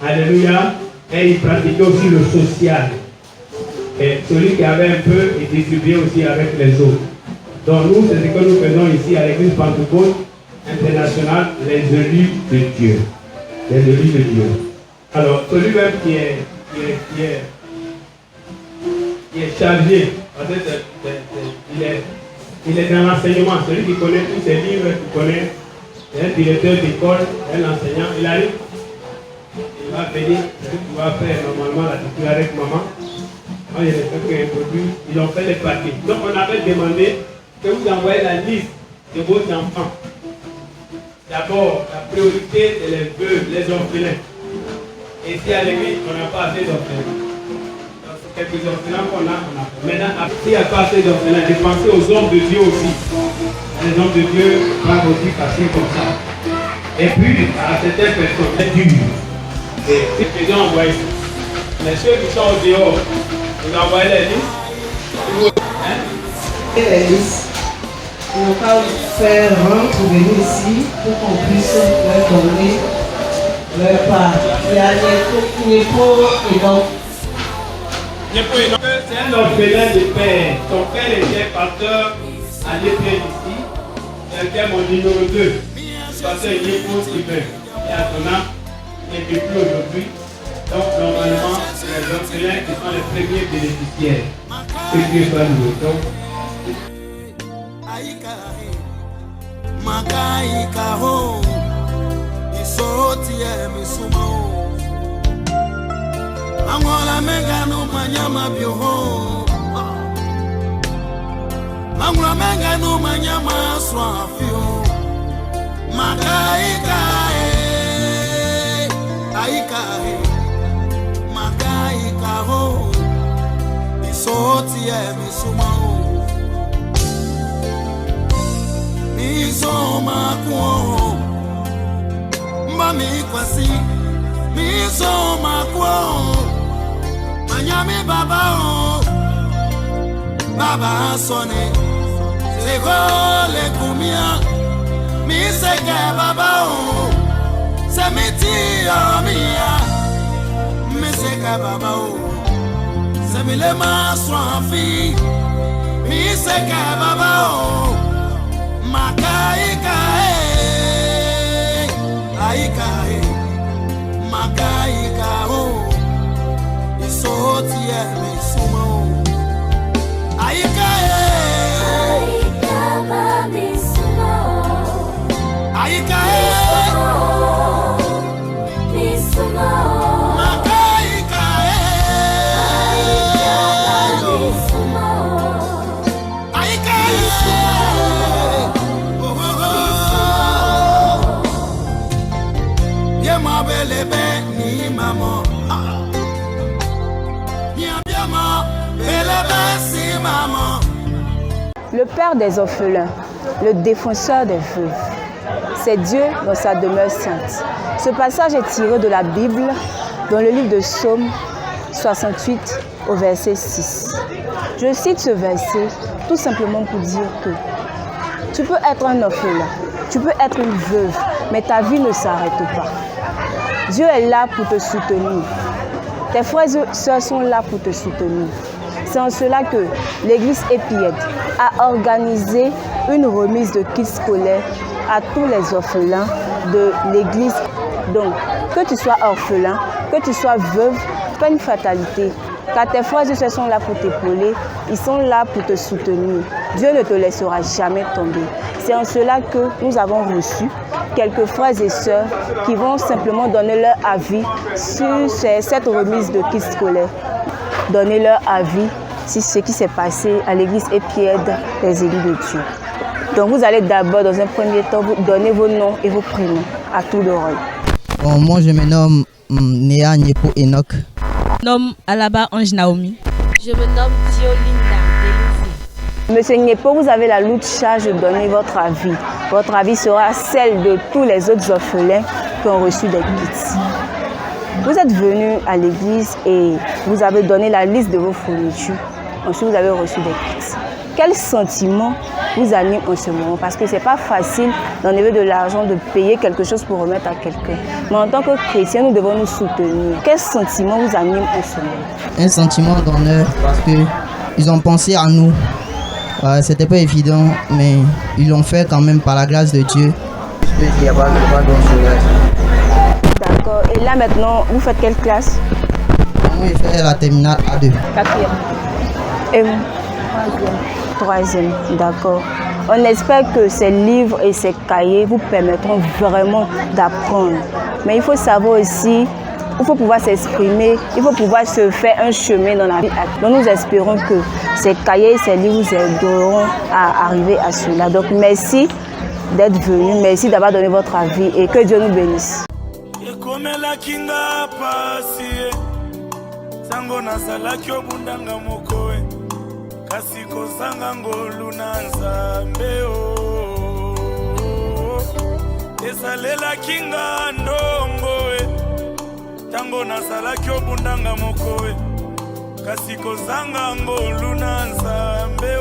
Alléluia. Et il pratiquait aussi le social. Et celui qui avait un peu, il distribuait aussi avec les autres. Donc nous, c'est ce que nous faisons ici à l'église Pentecôte internationale, les élus de Dieu. Les élus de Dieu. Alors, celui-même qui est chargé, il est dans l'enseignement, celui qui connaît tous ses livres, qui connaît, un directeur d'école, un enseignant, il arrive. Il va venir, ce que tu vas faire normalement la lecture avec maman. Moi, il y a des gens qui ont introduit, ils ont fait les papiers. Donc, on avait demandé que vous envoyez la liste de vos enfants. D'abord, la priorité, c'est les veuves, les orphelins. Et si à l'église, on n'a pas assez d'orphelins. Donc, quelques orphelins qu'on a, on a fait. Maintenant, s'il n'y a pas assez d'orphelins, de penser aux hommes de Dieu aussi. Les hommes de Dieu vont aussi passer comme ça. Et puis, à certaines personnes, c'est dur. Et si les gens envoient, mais ceux qui sont au dehors, vous envoyez les listes. Et les listes, on n'a pas faire rendre pour venir ici pour qu'on puisse leur donner leur part. Il y a les pauvres et donc. C'est un orphelin de père. Son père était pasteur à l'épée ici. C'était mon numéro 2. Pasteur Yépo Sylvain. Et à son âme, il n'est plus aujourd'hui. Donc normalement, les orphelins qui sont les premiers bénéficiaires. Que Dieu soit loué. Donc, Makaikaho, isotie misumo. Angola mengano manyama bioho. Angola mengano manyama swafio. Makaikae, aikae, makaikaho, isotie misumo. Misoma kwa mami kwasi misoma kwa manyami baba o baba sone segole kumia miseka baba o semiti amia miseka baba o semile maswafi miseka baba o Makaikae, aikae, makaikao, isotie misumo. Aikae, aikama misumo. Aikae, misumo. Makaikae, aikama misumo. Aikae. Le Père des orphelins, le défenseur des veuves, c'est Dieu dans sa demeure sainte. Ce passage est tiré de la Bible dans le livre de Psaume 68 au verset 6. Je cite ce verset tout simplement pour dire que tu peux être un orphelin, tu peux être une veuve, mais ta vie ne s'arrête pas. Dieu est là pour te soutenir. Tes frères et sœurs sont là pour te soutenir. C'est en cela que l'église Épiède a organisé une remise de kits scolaires à tous les orphelins de l'église. Donc, que tu sois orphelin, que tu sois veuve, pas une fatalité. Car tes frères et sœurs sont là pour t'épauler, ils sont là pour te soutenir. Dieu ne te laissera jamais tomber. C'est en cela que nous avons reçu quelques frères et sœurs qui vont simplement donner leur avis sur cette remise de kits scolaires. Donner leur avis sur ce qui s'est passé à l'église Épiède des élus de Dieu. Donc vous allez d'abord, dans un premier temps, vous donner vos noms et vos prénoms à tout l'oreille. Bon, moi je me nomme Néa Nyepo Enoch. Je me nomme Alaba Ange Naomi. Je me nomme Diolinda Deluzi. Monsieur Nyepo, vous avez la lourde charge de donner votre avis. Votre avis sera celle de tous les autres orphelins qui ont reçu des kits. Vous êtes venu à l'église et vous avez donné la liste de vos fournitures. Ensuite, vous avez reçu des kits. Quel sentiment vous anime en ce moment? Parce que ce n'est pas facile d'enlever de l'argent, de payer quelque chose pour remettre à quelqu'un. Mais en tant que chrétien, nous devons nous soutenir. Quel sentiment vous anime en ce moment? Un sentiment d'honneur parce qu'ils ont pensé à nous. C'était pas évident, mais ils l'ont fait quand même par la grâce de Dieu. D'accord. Et là maintenant, vous faites quelle classe? Moi, je fais la terminale A2. Quatrième. Et vous? Troisième. D'accord. On espère que ces livres et ces cahiers vous permettront vraiment d'apprendre. Mais il faut savoir aussi, il faut pouvoir s'exprimer, il faut pouvoir se faire un chemin dans la vie. Donc nous espérons que ces cahiers et ces livres vous aideront à arriver à cela. Donc merci d'être venu, merci d'avoir donné votre avis et que Dieu nous bénisse. esalela kinga ndongo tango nasalaki obundanga mokowe kasi kozanga ngolu na nzambe